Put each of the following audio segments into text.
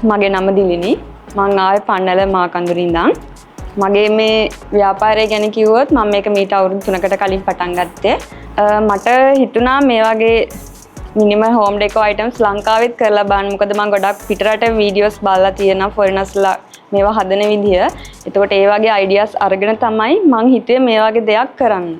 මගේ නම දිලිනි. මං ආවේ පන්නල මාකන්දුරින් ඉඳන්. මගේ මේ ව්‍යාපාරය ගැන කිව්වොත් මම මේක මීට අවුරුදු 3කට කලින් පටන් ගත්තේ. මට හිතුණා මේ වගේ මිනිමල් හෝම් ඩෙකෝ අයිටම්ස් ලංකාවෙත් කරලා බලන්න. මොකද මම ගොඩක් පිටරට වීඩියෝස් බලලා තියෙනවා ෆොරිනර්ස්ලා මේවා හදන විදිය. එතකොට ඒ වගේ අයිඩියාස් අරගෙන තමයි මං හිතුවේ මේ වගේ දෙයක් කරන්න.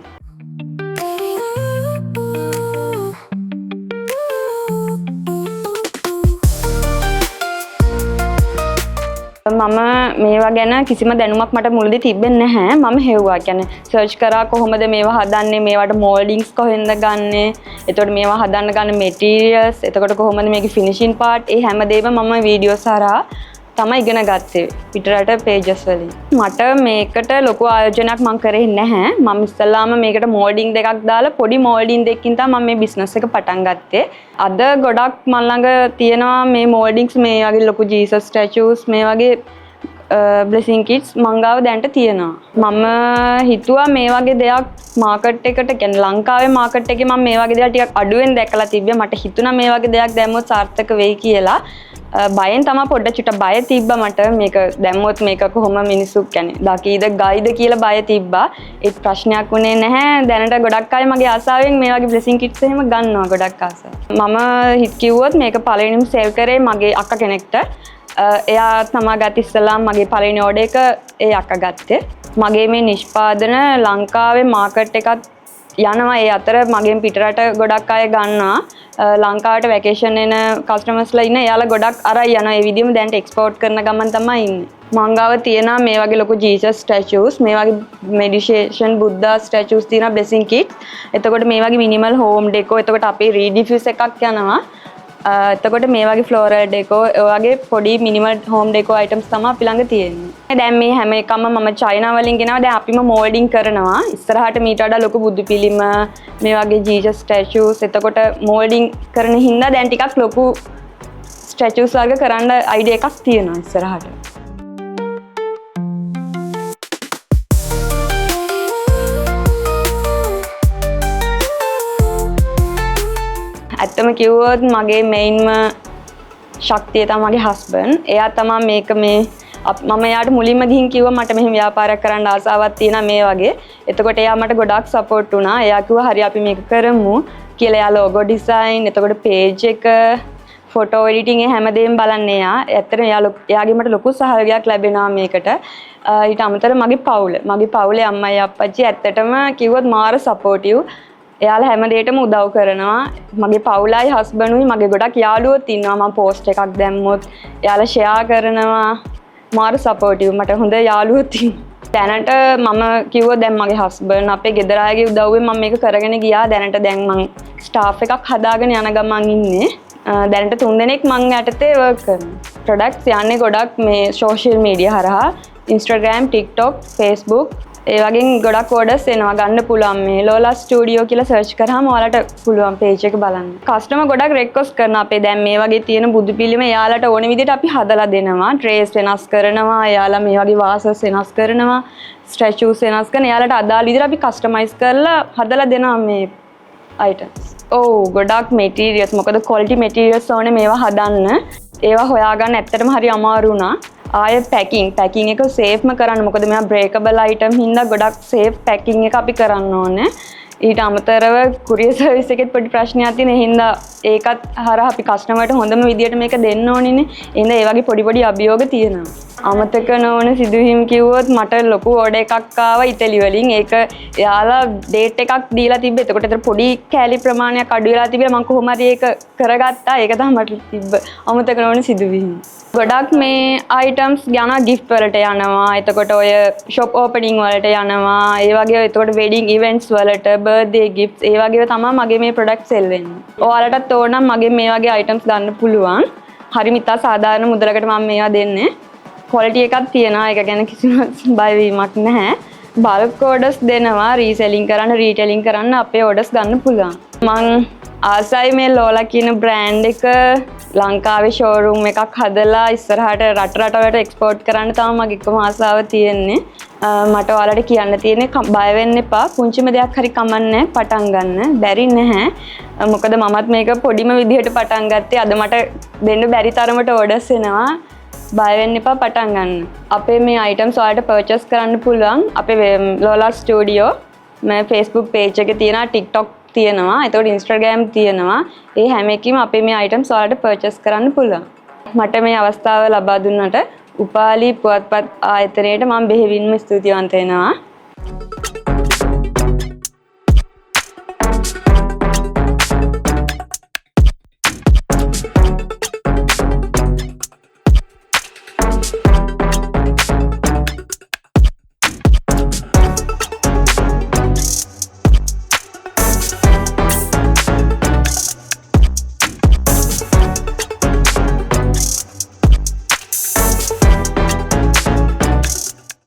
මම මේවා ගැන කිසිම දැනුමක් මට මුලදී තිබෙන්නේ නැහැ. මම හෙව්වා. කියන්නේ සර්ච් කරා කොහොමද මේවා හදන්නේ, මේවට මෝල්ඩින්ග්ස් කොහෙන්ද ගන්නෙ, එතකොට මේවා හදන්න ගන්න මෙටීරියල්ස්, එතකොට කොහොමද මේකේ ෆිනිෂින් පාර්ට්, ඒ හැමදේම මම වීඩියෝස් හරහා තමයි ඉගෙන ගත්තේ පිටරට පේජස් වලින්. මට මේකට ලොකු ආයෝජනයක් මම කරේ නැහැ. මම ඉස්සල්ලාම මේකට මෝල්ඩින් දෙකක් දාලා පොඩි මෝල්ඩින් දෙකකින් තමයි මම මේ බිස්නස් එක පටන් ගත්තේ. අද ගොඩක් මන් ළඟ තියෙනවා මේ මෝල්ඩින්ග්ස්, මේ වගේ ලොකු ජීසස් ස්ටැචුස්, මේ වගේ බ්ලෙසිං කිට්ස් මං ගාව දැන්ට තියෙනවා. මම හිතුවා මේ වගේ දෙයක් මාකට් එකට, කියන්නේ ලංකාවේ මාකට් එකේ මම මේ වගේ දේවල් ටිකක් අඩුවෙන් දැකලා තිබ්බේ. මට හිතුණා මේ වගේ දෙයක් දැම්මොත් සාර්ථක වෙයි කියලා. බයෙන් තමයි පොඩ්ඩක් බය තිබ්බා මට. මේක දැම්මොත් මේක කොහොම මිනිස්සු කියන්නේ දකීද ගයිද කියලා බය තිබ්බා. ඒත් ප්‍රශ්නයක් වුණේ නැහැ. දැනට ගොඩක් අය මගේ ආසාවෙන් මේ වගේ බ්ලෙසිං කිට්ස් එහෙම ගන්නවා ගොඩක් ආසාව. මම කිව්වොත් මේක පළවෙනිම සේල් කරේ මගේ අක්කා කෙනෙක්ට. එයා තමයි ගත්ත ඉස්සලාම මගේ පළවෙනි ඕඩර් එක ඒ අක්කා ගත්තේ. මගේ මේ නිෂ්පාදන ලංකාවේ මාකට් එකත් යනවා. ඒ අතර මගෙන් පිටරට ගොඩක් අය ගන්නවා. ලංකාවට වැකේෂන් එන කස්ටමර්ස්ලා ඉන්න එයාලා ගොඩක් අරන් යනවා. ඒ විදිහම දැන් එක්ස්පෝර්ට් කරන ගමන් තමයි ඉන්නේ. මං ගාව තියෙනවා මේ වගේ ලොකු ජීසස් ස්ටැචුස්, මේ වගේ මෙඩිටේෂන් බුද්දා ස්ටැචුස් තියෙනවා, බ්ලෙසිං කිට්ස්. එතකොට මේ වගේ මිනිමල් හෝම් ඩෙකෝ, එතකොට අපේ රීඩිෆියුස් එකක් යනවා. එතකොට මේ වගේ ෆ්ලෝරල් ඩෙකෝ, ඒ වගේ පොඩි මිනිමල් හෝම් ඩෙකෝ අයිටම්ස් තමයි අපි ළඟ තියෙන්නේ. දැන් මේ හැම එකම මම චයිනා වලින් ගෙනවා. දැන් අපිම මෝල්ඩින් කරනවා. ඉස්සරහට මීට වඩා ලොකු බුදු පිළිම, මේ වගේ ජීසස් ස්ටැචුස්, එතකොට මෝල්ඩින් කරන හින්දා දැන් ටිකක් ලොකු ස්ටැචුස් වගේ කරන්න අයිඩියා එකක් තියෙනවා ඉස්සරහට. ඇත්තම කිව්වොත් මගේ මෙයින්ම ශක්තිය තමයි මගේ හස්බන්ඩ්. එයා තමයි මේක මම එයාට මුලින්ම ගිහින් කිව්වා මට මෙහෙම ව්‍යාපාරයක් කරන්න ආසාවක් තියෙනවා මේ වගේ. එතකොට එයා මට ගොඩාක් සපෝට් වුණා. එයා කිව්වා හරි අපි මේක කරමු කියලා. එයා ලෝගෝ ඩිසයින්, එතකොට පේජ් එක, ෆොටෝ එඩිටින් ඒ හැමදේම බලන්නේ එයා. ඇත්තටම එයාගේ මට ලොකු සහයෝගයක් ලැබෙනවා මේකට. ඊට අමතරව මගේ පවුලේ අම්මයි අප්පච්චි ඇත්තටම කිව්වොත් මාර සපෝටිව්. එයාලා හැම දෙයකටම උදව් කරනවා. මගේ පවුලයි හස්බන්ඩ්ුයි මගේ ගොඩක් යාළුවෝත් ඉන්නවා. මම පෝස්ට් එකක් දැම්මොත් එයාලා ෂෙයා කරනවා. මාර සපෝටිව්. මට හොඳ යාළුවෝත් ඉන්නවා. දැනට මම කිව්වොත් දැන් මගේ හස්බන්ඩ් අපේ ගෙදර අයගේ උදව්වෙන් මම මේක කරගෙන ගියා. දැන් මම ස්ටාෆ් එකක් හදාගෙන යන ගමන් ඉන්නේ. දැනට 3 දෙනෙක් මං යටතේ වර්ක් කරනවා. ප්‍රොඩක්ට්ස් යන්නේ ගොඩක් මේ සෝෂල් මීඩියා හරහා. Instagram, TikTok, Facebook ඒ වගේ ගොඩක් ඕඩර්ස් එනවා. ගන්න පුළුවන් මේ ලෝලා ස්ටුඩියෝ කියලා සර්ච් කරාම ඔයාලට පුළුවන් පේජ් එක බලන්න. කස්ටමර් ගොඩක් රික්වෙස්ට් කරනවා අපේ දැන් මේ වගේ තියෙන බුදු පිළිම එයාලට ඕන විදිහට අපි හදලා දෙනවා. ට්‍රේස් වෙනස් කරනවා. එයාලා මේ වගේ වාසස් වෙනස් කරනවා. ස්ටැචුස් වෙනස් කරන එයාලට අදාළ විදිහට අපි කස්ටමයිස් කරලා හදලා දෙනවා මේ අයිටම්ස්. ගොඩක් මෙටීරියල්ස්. මොකද ක්වොලිටි මෙටීරියල්ස් ඕනේ මේවා හදන්න. ඒවා හොයාගන්න ඇත්තටම හරි අමාරු වුණා. ආය පැකිං එක සේෆ්ම කරන්න. මොකද මේවා බ්‍රේකබල් අයිටම් හින්දා ගොඩක් සේෆ් පැකිං එක අපි කරන්න ඕනේ. ඊට අමතරව කුරියර් සර්විස් එකෙත් පොඩි ප්‍රශ්නයක් තියෙන හින්දා ඒකත් හරහා අපි කස්ටමර්ට හොඳම විදියට මේක දෙන්න ඕනිනේ. එහෙනම් ඒ වගේ පොඩි අභියෝග තියෙනවා. අමතක නොවන සිදුවීම් කිව්වොත් මට ලොකු ඕඩර් එකක් ආවා ඉතාලි වලින්. ඒක එයාලා ඩේට් එකක් දීලා තිබ්බේ. එතකොට ඒතර පොඩි කෑලි ප්‍රමාණයක් අඩු වෙලා තිබිලා මම කොහොම හරි ඒක කරගත්තා. ඒක තමයි මට තිබ්බ අමතක නොවන සිදුවීම්. ගොඩක් මේ අයිටම්ස් යනවා ගිෆ්ට් වලට යනවා. එතකොට ඔය ෂොප් ඕපනින් වලට යනවා. ඒ වගේ එතකොට වෙඩින් ඉවෙන්ට්ස් වලට, බර්ත්ඩේ ගිෆ්ට්ස් ඒ වගේ තමයි මගේ මේ ප්‍රොඩක්ට් සෙල් වෙන්නේ. ඔයාලටත් ඕන නම් මගේ මේ වගේ අයිටම්ස් ගන්න පුළුවන්. හරි මිතා සාධාරණ මුදලකට මම මේවා දෙන්නේ. ක්වොලිටි එකක් තියෙනවා. ඒක ගැන කිසිම බය වීමක් නැහැ. බල්ක් ඕඩර්ස් දෙනවා රීසෙලින් කරන්න රීටෙලින් කරන්න අපේ ඕඩර්ස් ගන්න පුළුවන්. මං ආසයි මේ ලෝලා කියන බ්‍රෑන්ඩ් එක ලංකාවේ ෂෝරූම් එකක් හදලා ඉස්සරහට රටවලට එක්ස්පෝර්ට් කරන්න තමයි මගේ එකම ආසාව තියෙන්නේ. මට ඔයාලට කියන්න තියෙන්නේ බය වෙන්න එපා. පුංචිම දෙයක් හරි කමන්නේ පටන් ගන්න. බැරි නැහැ. මොකද මමත් මේක පොඩිම විදිහට පටන් ගත්තේ. අද මට දෙන්න බැරි තරමට ඕඩර්ස් එනවා. බය වෙන්න එපා පටන් ගන්න. අපේ මේ අයිටම්ස් ඔයාලට පර්චේස් කරන්න පුළුවන්. අපේ ලෝලා ස්ටුඩියෝ මේ Facebook page එකේ තියෙනවා, TikTok තියෙනවා, එතකොට Instagram තියෙනවා. ඒ හැම එකකින්ම අපේ මේ අයිටම්ස් ඔයාලට පර්චේස් කරන්න පුළුවන්. මට මේ අවස්ථාව ලබා දුන්නට උපාලි පුවත්පත් ආයතනයට මම බෙහෙවින්ම ස්තුතිවන්ත වෙනවා.